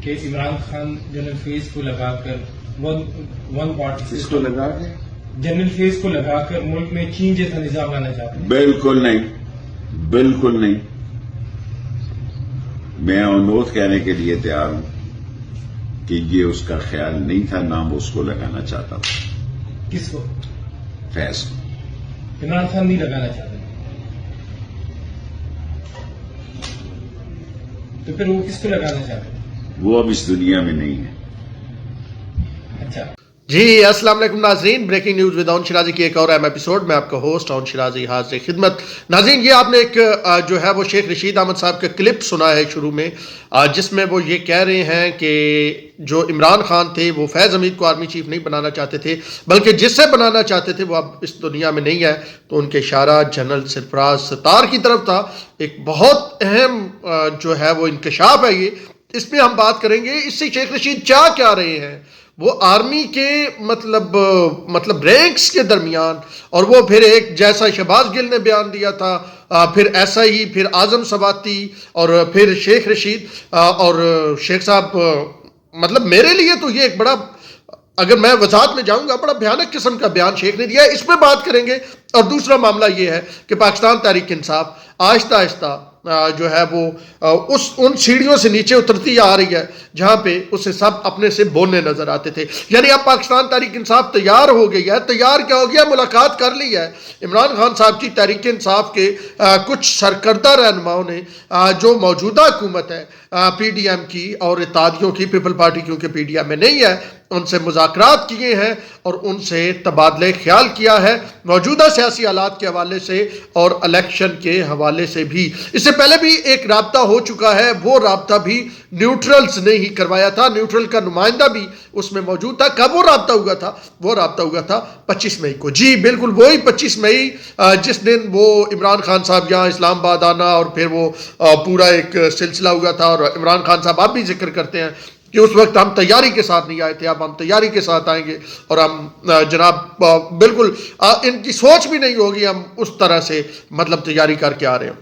کہ عمران خان جنرل فیض کو لگا کر ون پارٹی اس کو لگا کے جنرل فیض کو لگا کر ملک میں چین جیسا نظام لانا چاہتے ہیں؟ بالکل نہیں، بالکل نہیں. میں انوت کہنے کے لیے تیار ہوں کہ یہ اس کا خیال نہیں تھا، نہ وہ اس کو لگانا چاہتا تھا. کس کو؟ فیض. عمران خان نہیں لگانا چاہتے تو پھر وہ کس کو لگانا چاہتے ہیں؟ وہ اب اس دنیا میں نہیں ہے. اچھا جی السلام علیکم ناظرین، بریکنگ نیوز ود اون شرازی کی ایک اور اہم ایپیسوڈ میں آپ کا ہوسٹ اون شرازی حاضر خدمت. ناظرین یہ آپ نے ایک جو ہے وہ شیخ رشید احمد صاحب کا کلپ سنا ہے شروع میں، جس میں وہ یہ کہہ رہے ہیں کہ جو عمران خان تھے وہ فیض حمید کو آرمی چیف نہیں بنانا چاہتے تھے، بلکہ جس سے بنانا چاہتے تھے وہ اب اس دنیا میں نہیں ہے. تو ان کے اشارہ جنرل سرفراز ستار کی طرف تھا. ایک بہت اہم جو ہے وہ انکشاف ہے یہ، اس میں ہم بات کریں گے اس سے شیخ رشید چاہ کیا رہے ہیں. وہ آرمی کے مطلب رینکس کے درمیان، اور وہ پھر ایک جیسا شہباز گل نے بیان دیا تھا، پھر ایسا ہی پھر اعظم سواتی اور پھر شیخ رشید اور شیخ صاحب. مطلب میرے لیے تو یہ ایک بڑا، اگر میں وضاحت میں جاؤں گا، بڑا بھیانک قسم کا بیان شیخ نے دیا ہے. اس میں بات کریں گے. اور دوسرا معاملہ یہ ہے کہ پاکستان تحریک انصاف آہستہ آہستہ جو ہے وہ ان سیڑھیوں سے نیچے اترتی آ رہی ہے جہاں پہ اسے سب اپنے سے بولنے نظر آتے تھے. یعنی اب پاکستان تحریک انصاف تیار ہو گئی ہے. تیار کیا ہو گیا؟ ملاقات کر لی ہے عمران خان صاحب کی تحریک انصاف کے کچھ سرکردہ رہنماؤں نے، جو موجودہ حکومت ہے پی ڈی ایم کی اور اتحادیوں کی، پیپل پارٹی کیونکہ پی ڈی ایم میں نہیں ہے، ان سے مذاکرات کیے ہیں اور ان سے تبادلہ خیال کیا ہے موجودہ سیاسی حالات کے حوالے سے اور الیکشن کے حوالے سے بھی. اس سے پہلے بھی ایک رابطہ ہو چکا ہے، وہ رابطہ بھی نیوٹرلز نے ہی کروایا تھا. نیوٹرل کا نمائندہ بھی اس میں موجود تھا. کب وہ رابطہ ہوا تھا؟ وہ رابطہ ہوا تھا 25 مئی کو. جی بالکل وہی 25 مئی جس دن وہ عمران خان صاحب یہاں اسلام آباد آنا اور پھر وہ پورا ایک سلسلہ ہوا تھا. اور عمران خان صاحب آپ بھی ذکر کرتے ہیں کہ اس وقت ہم تیاری کے ساتھ نہیں آئے تھے، اب ہم تیاری کے ساتھ آئیں گے. اور ہم جناب بالکل ان کی سوچ بھی نہیں ہوگی ہم اس طرح سے مطلب تیاری کر کے آ رہے ہیں.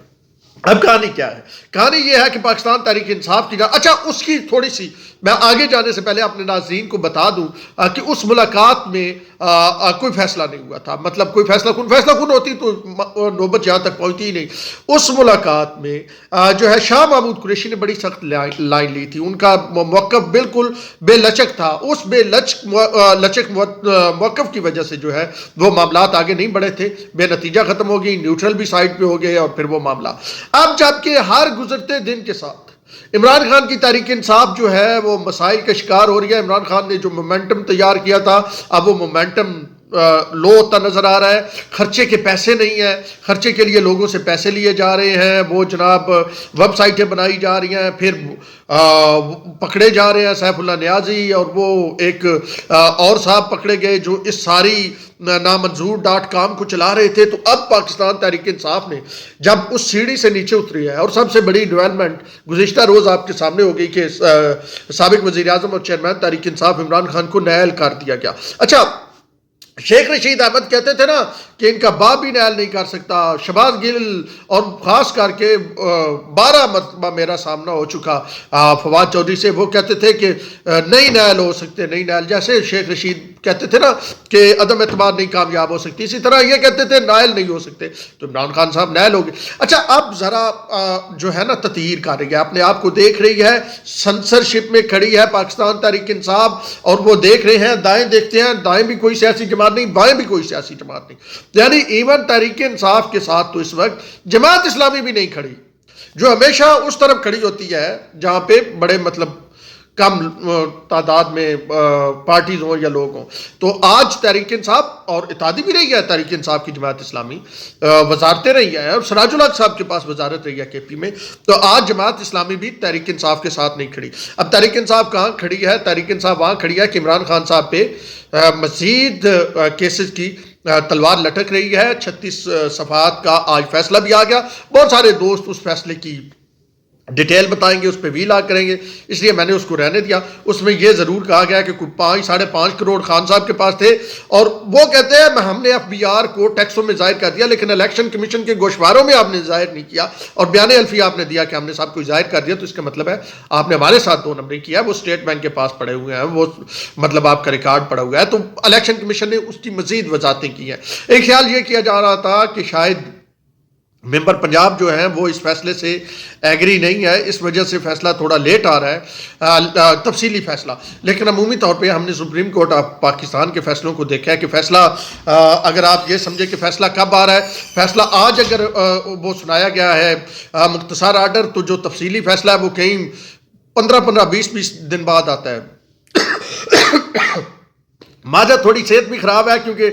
اب کہانی کیا ہے؟ کہانی یہ ہے کہ پاکستان تحریک انصاف کی اچھا اس کی تھوڑی سی میں آگے جانے سے پہلے اپنے ناظرین کو بتا دوں کہ اس ملاقات میں کوئی فیصلہ نہیں ہوا تھا. مطلب کوئی فیصلہ کن ہوتی تو نوبت یہاں تک پہنچتی ہی نہیں. اس ملاقات میں جو ہے شاہ محمود قریشی نے بڑی سخت لائن لی تھی. ان کا موقف بالکل بے لچک تھا. اس بے لچک موقف کی وجہ سے جو ہے وہ معاملات آگے نہیں بڑھے تھے، بے نتیجہ ختم ہو گئی. نیوٹرل بھی سائڈ پہ ہو گئے اور پھر وہ معاملہ اب جبکہ ہر گزرتے دن کے ساتھ عمران خان کی تحریک انصاف جو ہے وہ مسائل کا شکار ہو رہی ہے. عمران خان نے جو مومنٹم تیار کیا تھا اب وہ مومنٹم لو ہوتا نظر آ رہا ہے. خرچے کے پیسے نہیں ہیں، خرچے کے لیے لوگوں سے پیسے لیے جا رہے ہیں. وہ جناب ویب سائٹیں بنائی جا رہی ہیں، پھر پکڑے جا رہے ہیں سیف اللہ نیازی اور وہ ایک اور صاحب پکڑے گئے جو اس ساری نامنظور.com کو چلا رہے تھے. تو اب پاکستان تحریک انصاف نے جب اس سیڑھی سے نیچے اتری ہے، اور سب سے بڑی ڈیولپمنٹ گزشتہ روز آپ کے سامنے ہو گئی کہ سابق وزیر اعظم اور چیئرمین تحریک انصاف عمران خان کو نائل کر دیا گیا. اچھا شیخ رشید احمد کہتے تھے نا کہ ان کا باپ بھی نائل نہیں کر سکتا. شہباز گل اور خاص کر کے 12 مرتبہ میرا سامنا ہو چکا فواد چودھری سے، وہ کہتے تھے کہ نہیں نائل ہو سکتے، نہیں نائل. جیسے شیخ رشید کہتے تھے نا کہ عدم اعتماد نہیں کامیاب ہو سکتی، اسی طرح یہ کہتے تھے نائل نہیں ہو سکتے. تو عمران خان صاحب نائل ہو گئے. اچھا اب ذرا جو ہے نا تطہیر کر رہی ہے، اپنے آپ کو دیکھ رہی ہے، سنسرشپ میں کھڑی ہے پاکستان تحریک انصاف. اور وہ دیکھ رہے ہیں، دائیں دیکھتے ہیں، دائیں بھی کوئی سیاسی جماعت نہیں، بائیں بھی کوئی سیاسی جماعت نہیں. یعنی ایون تحریک انصاف کے ساتھ تو اس وقت جماعت اسلامی بھی نہیں کھڑی، جو ہمیشہ اس طرف کھڑی ہوتی ہے جہاں پہ بڑے مطلب کم تعداد میں پارٹیز ہوں یا لوگ ہوں. تو آج تحریک انصاف اور اتحادی بھی رہی ہے تحریک انصاف کی جماعت اسلامی، وزارتیں رہی ہے اور سراج الحق صاحب کے پاس وزارت رہی ہے کے پی میں. تو آج جماعت اسلامی بھی تحریک انصاف کے ساتھ نہیں کھڑی. اب تحریک انصاف کہاں کھڑی ہے؟ تحریک انصاف وہاں کھڑی ہے کہ عمران خان صاحب پہ مزید کیسز کی تلوار لٹک رہی ہے. 36 صفحات کا آج فیصلہ بھی آ گیا. بہت سارے دوست اس فیصلے کی ڈیٹیل بتائیں گے، اس پہ ویلاگ کریں گے، اس لیے میں نے اس کو رہنے دیا۔ اس میں یہ ضرور کہا گیا کہ کوئی 5.5 کروڑ خان صاحب کے پاس تھے، اور وہ کہتے ہیں ہم نے FBR کو ٹیکسوں میں ظاہر کر دیا، لیکن الیکشن کمیشن کے گوشواروں میں آپ نے ظاہر نہیں کیا، اور بیان الفی آپ نے دیا کہ ہم نے صاحب کو ظاہر کر دیا، تو اس کا مطلب ہے آپ نے ہمارے ساتھ 2 نمبری کیا، وہ اسٹیٹ بینک کے پاس پڑے ہوئے ہیں، وہ مطلب آپ کا ریکارڈ پڑا ہوا ہے۔ تو الیکشن کمیشن نے اس کی مزید وضاحتیں کی ہیں۔ ایک خیال یہ کیا جا رہا تھا کہ شاید ممبر پنجاب جو ہیں وہ اس فیصلے سے ایگری نہیں ہے، اس وجہ سے فیصلہ تھوڑا لیٹ آ رہا ہے، تفصیلی فیصلہ، لیکن عمومی طور پہ ہم نے سپریم کورٹ آف پاکستان کے فیصلوں کو دیکھا ہے کہ فیصلہ اگر آپ یہ سمجھے کہ فیصلہ کب آ رہا ہے، فیصلہ آج اگر وہ سنایا گیا ہے مختصر آرڈر، تو جو تفصیلی فیصلہ ہے وہ کہیں 15 20 دن بعد آتا ہے۔ ماجہ تھوڑی صحت بھی خراب ہے، کیونکہ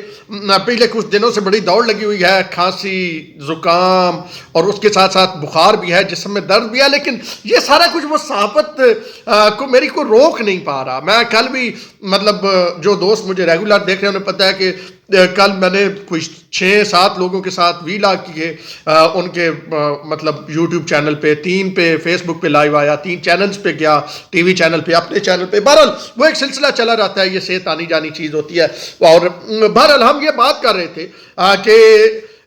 پچھلے کچھ دنوں سے بڑی دوڑ لگی ہوئی ہے، کھانسی، زکام، اور اس کے ساتھ ساتھ بخار بھی ہے، جسم میں درد بھی ہے، لیکن یہ سارا کچھ وہ صحافت کو میری کو روک نہیں پا رہا۔ میں کل بھی مطلب جو دوست مجھے ریگولر دیکھ رہے ہیں انہیں پتہ ہے کہ کل میں نے کوئی 6-7 لوگوں کے ساتھ ویلاگ کیے، ان کے مطلب یوٹیوب چینل پہ، 3 پہ فیس بک پہ لائیو آیا، 3 چینلز پہ گیا، ٹی وی چینل پہ، اپنے چینل پہ، بہرحال وہ ایک سلسلہ چلا رہتا ہے، یہ صحت آنی جانی چیز ہوتی ہے۔ اور بہرحال ہم یہ بات کر رہے تھے کہ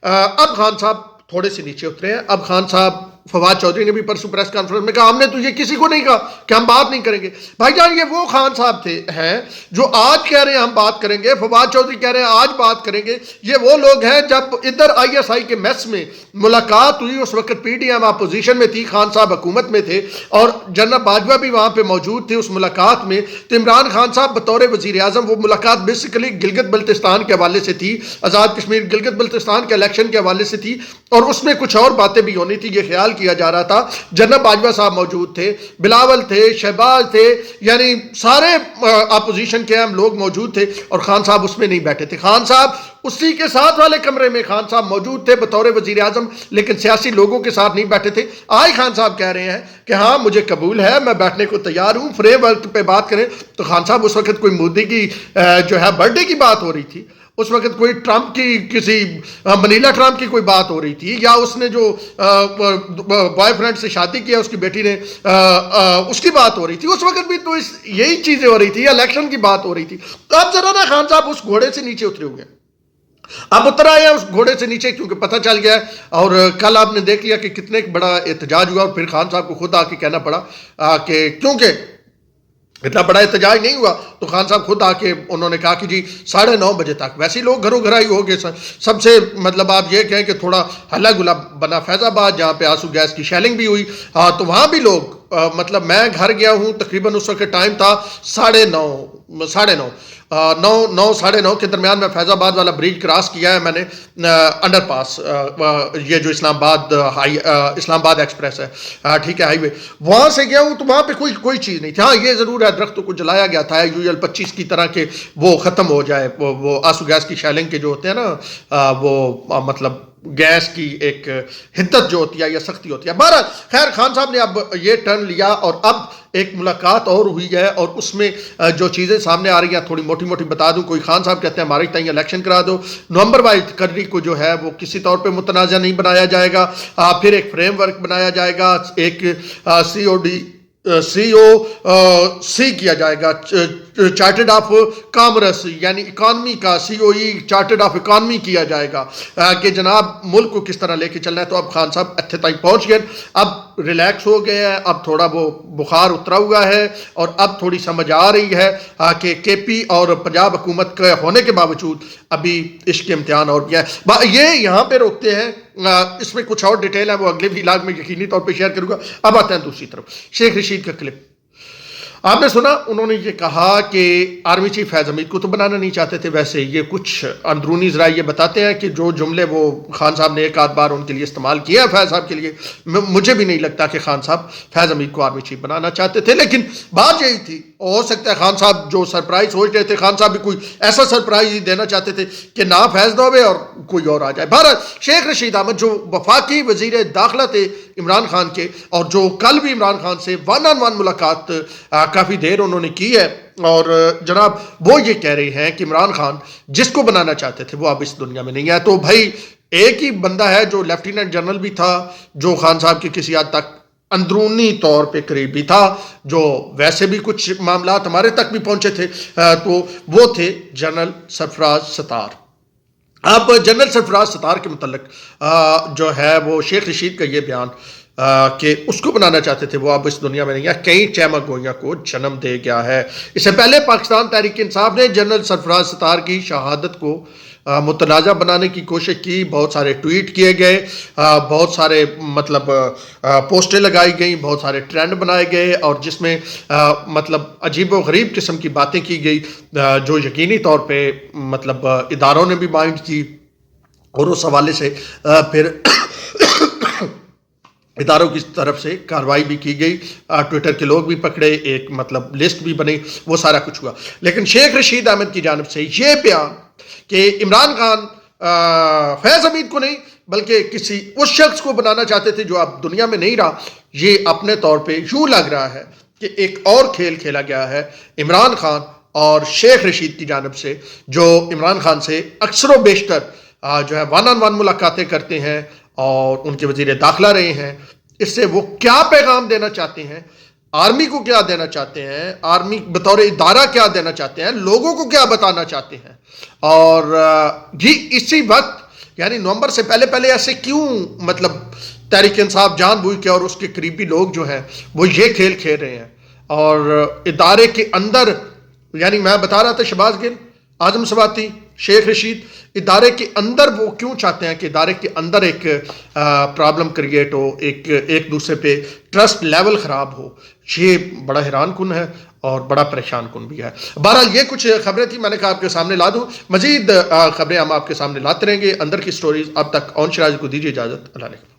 اب خان صاحب تھوڑے سے نیچے اترے ہیں۔ اب خان صاحب، فواد چودھری نے بھی پرسوں پریس کانفرنس میں کہا ہم نے تو یہ کسی کو نہیں کہا کہ ہم بات نہیں کریں گے۔ بھائی جان، یہ وہ خان صاحب ہیں جو آج کہہ رہے ہیں ہم بات کریں گے، فواد چودھری کہہ رہے ہیں آج بات کریں گے۔ یہ وہ لوگ ہیں جب ادھر ISI کے میس میں ملاقات ہوئی، اس وقت PDM اپوزیشن میں تھی، خان صاحب حکومت میں تھے، اور جنرل باجوہ بھی وہاں پہ موجود تھے اس ملاقات میں۔ تو عمران خان صاحب بطور وزیر اعظم، وہ ملاقات بیسیکلی گلگت بلتستان کے حوالے سے تھی، آزاد کشمیر گلگت بلتستان کے الیکشن کے حوالے سے تھی، اور اس میں کچھ اور باتیں بھی ہونی تھی، یہ خیال کیا جا رہا تھا۔ جنرل باجوہ صاحب موجود تھے، بلاول تھے، شہباز تھے، یعنی سارے اپوزیشن کے اہم لوگ موجود تھے، اور خان صاحب اس میں نہیں بیٹھے تھے۔ خان صاحب اسی کے ساتھ والے کمرے میں خان صاحب موجود تھے بطور وزیر اعظم، لیکن سیاسی لوگوں کے ساتھ نہیں بیٹھے تھے۔ آج خان صاحب کہہ رہے ہیں کہ ہاں مجھے قبول ہے، میں بیٹھنے کو تیار ہوں، فریم ورک پہ بات کریں۔ تو خان صاحب اس وقت کوئی مودی کی جو ہے برتھ ڈے کی بات ہو رہی تھی، اس وقت کوئی ٹرمپ کی، کسی منیلا ٹرمپ کی کوئی بات ہو رہی تھی، یا اس نے جو بوائے فرینڈ سے شادی کیا اس کی بیٹی نے، اس کی بات ہو رہی تھی۔ اس وقت بھی تو یہی چیزیں ہو رہی تھی، الیکشن کی بات ہو رہی تھی۔ تو اب ذرا نا خان صاحب اس گھوڑے سے نیچے اترے ہوئے ہیں، اب اتر آئے ہیں اس گھوڑے سے نیچے، کیونکہ پتہ چل گیا ہے، اور کل آپ نے دیکھ لیا کہ کتنے بڑا احتجاج ہوا، اور پھر خان صاحب کو خود آ کے کہنا پڑا کہ کیونکہ اتنا بڑا احتجاج نہیں ہوا، تو خان صاحب خود آ کے انہوں نے کہا کہ جی 9:30 بجے تک، ویسے ہی لوگ گھروں گھرائی ہو گئے، سب سے مطلب آپ یہ کہیں کہ تھوڑا ہلا گلا بنا فیض آباد، جہاں پہ آنسو گیس کی شیلنگ بھی ہوئی، تو وہاں بھی لوگ مطلب میں گھر گیا ہوں تقریباً اس وقت ٹائم تھا 9:30 9:30 کے درمیان۔ میں فیض آباد والا برج کراس کیا ہے میں نے، انڈر پاس، یہ جو اسلام آباد ایکسپریس ہے، ٹھیک ہے، ہائی وے، وہاں سے گیا ہوں، تو وہاں پہ کوئی چیز نہیں تھی۔ ہاں یہ ضرور ہے درختوں کو جلایا گیا تھا UL 25 کی طرح کہ وہ ختم ہو جائے، وہ آنسو گیس کی شیلنگ کے جو ہوتے ہیں نا، وہ مطلب گیس کی ایک حدت جو ہوتی ہے یا سختی ہوتی ہے۔ بہرحال خیر، خان صاحب نے اب یہ ٹرن لیا، اور اب ایک ملاقات اور ہوئی ہے، اور اس میں جو چیزیں سامنے آ رہی ہیں تھوڑی موٹی موٹی بتا دوں۔ کوئی خان صاحب کہتے ہیں ہمارے تئیں الیکشن کرا دو، نومبر 22 کڑری کو جو ہے وہ کسی طور پہ متنازع نہیں بنایا جائے گا، پھر ایک فریم ورک بنایا جائے گا، ایک COC کیا جائے گا، چارٹرڈ آف کامرس، یعنی اکانومی کا COE چارٹرڈ آف اکانومی کیا جائے گا، کہ جناب ملک کو کس طرح لے کے چلنا ہے۔ تو اب خان صاحب اتھے تک پہنچ گئے، اب ریلیکس ہو گئے ہیں، اب تھوڑا وہ بخار اترا ہوا ہے، اور اب تھوڑی سمجھ آ رہی ہے کہ KP اور پنجاب حکومت کے ہونے کے باوجود ابھی عشق امتحان اور بھی ہے۔ یہ یہاں پہ روکتے ہیں، اس میں کچھ اور ڈیٹیل ہے، وہ اگلے ویلاگ میں یقینی طور پہ شیئر کروں گا۔ اب آتے ہیں دوسری طرف، شیخ رشید کا کلپ آپ نے سنا، انہوں نے یہ کہا کہ آرمی چیف فیض حمید کو تو بنانا نہیں چاہتے تھے، ویسے یہ کچھ اندرونی ذرائع یہ بتاتے ہیں کہ جو جملے وہ خان صاحب نے ایک آدھ بار ان کے لیے استعمال کیا ہے فیض صاحب کے لیے، مجھے بھی نہیں لگتا کہ خان صاحب فیض حمید کو آرمی چیف بنانا چاہتے تھے، لیکن بات یہی تھی، ہو سکتا ہے خان صاحب جو سرپرائز سوچ رہے تھے، خان صاحب بھی کوئی ایسا سرپرائز ہی دینا چاہتے تھے کہ نہ فیض نہ ہوئے اور کوئی اور آ جائے۔ بہرحال شیخ رشید احمد جو وفاقی وزیر داخلہ تھے عمران خان کے، اور جو کل بھی عمران خان سے 1-on-1 ملاقات کافی دیر انہوں نے کی ہے، اور جناب وہ یہ کہہ رہے ہیں کہ عمران خان جس کو بنانا چاہتے تھے وہ اب اس دنیا میں نہیں ہے۔ تو بھائی ایک ہی بندہ ہے جو لیفٹیننٹ جنرل بھی تھا، جو خان صاحب کی کسی حد تک اندرونی طور پہ قریبی تھا، جو ویسے بھی کچھ معاملات ہمارے تک بھی پہنچے تھے، تو وہ تھے جنرل سرفراز ستار۔ اب جنرل سرفراز ستار کے متعلق جو ہے وہ شیخ رشید کا یہ بیان کہ اس کو بنانا چاہتے تھے وہ اب اس دنیا میں نہیں ہے، کئی چیمہ گوئیاں کو جنم دے گیا ہے۔ اس سے پہلے پاکستان تحریک انصاف نے جنرل سرفراز ستار کی شہادت کو متنازع بنانے کی کوشش کی، بہت سارے ٹویٹ کیے گئے، بہت سارے مطلب پوسٹیں لگائی گئیں، بہت سارے ٹرینڈ بنائے گئے، اور جس میں مطلب عجیب و غریب قسم کی باتیں کی گئی جو یقینی طور پہ مطلب اداروں نے بھی مائنڈ کی، اور اس حوالے سے پھر اداروں کی طرف سے کارروائی بھی کی گئی، ٹویٹر کے لوگ بھی پکڑے، ایک مطلب لسٹ بھی بنی، وہ سارا کچھ ہوا۔ لیکن شیخ رشید احمد کی جانب سے یہ بیان کہ عمران خان فیض حمید کو نہیں بلکہ کسی اس شخص کو بنانا چاہتے تھے جو اب دنیا میں نہیں رہا، یہ اپنے طور پہ یوں لگ رہا ہے کہ ایک اور کھیل کھیلا گیا ہے عمران خان اور شیخ رشید کی جانب سے، جو عمران خان سے اکثر و بیشتر جو ہے ون آن ون ملاقاتیں کرتے ہیں اور ان کے وزیر داخلہ رہے ہیں۔ اس سے وہ کیا پیغام دینا چاہتے ہیں، آرمی کو کیا دینا چاہتے ہیں، آرمی بطور ادارہ کیا دینا چاہتے ہیں، لوگوں کو کیا بتانا چاہتے ہیں، اور یہ اسی وقت یعنی نومبر سے پہلے ایسے کیوں مطلب تحریک انصاف جان بوجھ کے اور اس کے قریبی لوگ جو ہیں وہ یہ کھیل کھیل رہے ہیں، اور ادارے کے اندر یعنی میں بتا رہا تھا شہباز گل، اعظم سواتی، شیخ رشید، ادارے کے اندر وہ کیوں چاہتے ہیں کہ ادارے کے اندر ایک پرابلم کریٹ ہو، ایک دوسرے پہ ٹرسٹ لیول خراب ہو، یہ بڑا حیران کن ہے اور بڑا پریشان کن بھی ہے۔ بہرحال یہ کچھ خبریں تھیں، میں نے کہا آپ کے سامنے لا دوں، مزید خبریں ہم آپ کے سامنے لاتے رہیں گے، اندر کی سٹوریز۔ اب تک اون شرازی کو دیجیے اجازت، اللہ علیکم۔